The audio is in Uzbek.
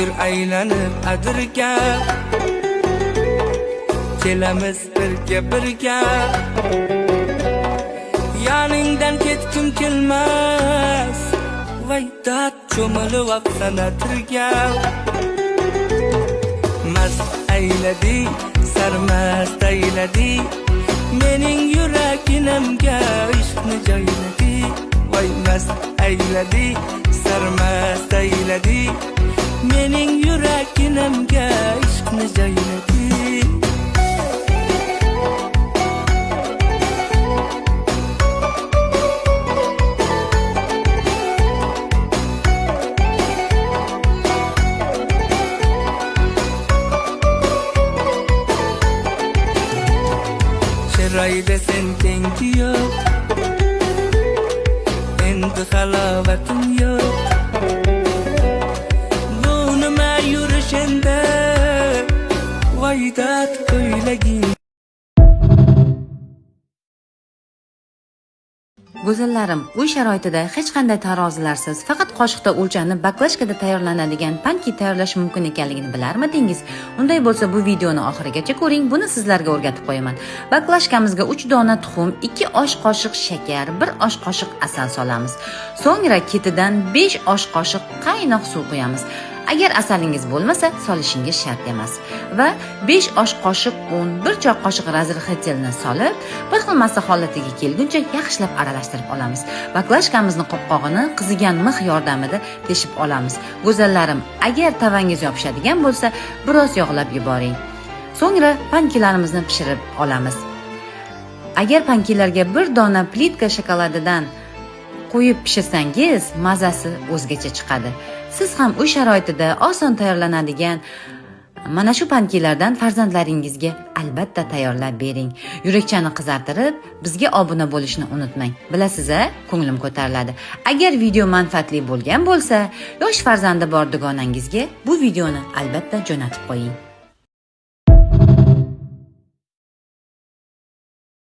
yur aylanib adirga, kelamiz birga yoningdan ketkim kelmas, voy dard cho'milib oqsana tirga. Mast ayladi, sarmast ayladi, mening yuraginimga ishqni joyladi. Voy mast ayladi, sarmast ayladi, mening yuraginimga ishqni joyladi. Chiroyda sen tengi yo'q, endi halovatim yo'q. Bu nima yurishingda, voy dard ko'ylaging. Go'zallarim, uy sharoitida hech qanday tarozilarsiz, faqat qoshiqda o'lchanib, baklashkada tayyorlanadigan panki tayyorlash mumkin ekanligini bilarmidingiz? Unday bo'lsa, bu videoni oxirigacha ko'ring, buni sizlarga o'rgatib qo'yaman. Baklashkamizga 3 dona tuxum, 2 osh qoshiq shakar, 1 osh qoshiq asal solamiz. So'ngra ketidan 5 osh qoshiq qaynoq suv quyamiz. Agar asalingiz bo'lmasa, solishingiz shart emas. Va 5 osh qoshiq un, 1 choy qoshiq razrixetelni solib, bir xil massa holatiga kelguncha yaxshilab aralashtirib olamiz. Baklashkamizni qopqog'ini qizigan mix yordamida teshib olamiz. Go'zallarim, agar tavangiz yopishadigan bo'lsa, biroz yog'lab yuboring. So'ngra pankilarimizni pishirib olamiz. Agar pankilarga 1 dona plitka shokoladidan qo'yib pishirsangiz, mazasi o'zgacha chiqadi. Siz ham uy sharoitida oson tayyorlanadigan mana shu pankilardan farzandlaringizga albatta tayyorlab bering. Yurakchani qizartirib, bizga obuna bo'lishni unutmang. Bilasiz-a, ko'nglim ko'tariladi. Agar video manfaatli bo'lgan bo'lsa, yosh farzandi bor dugonangizga bu videoni albatta jo'natib qo'ying.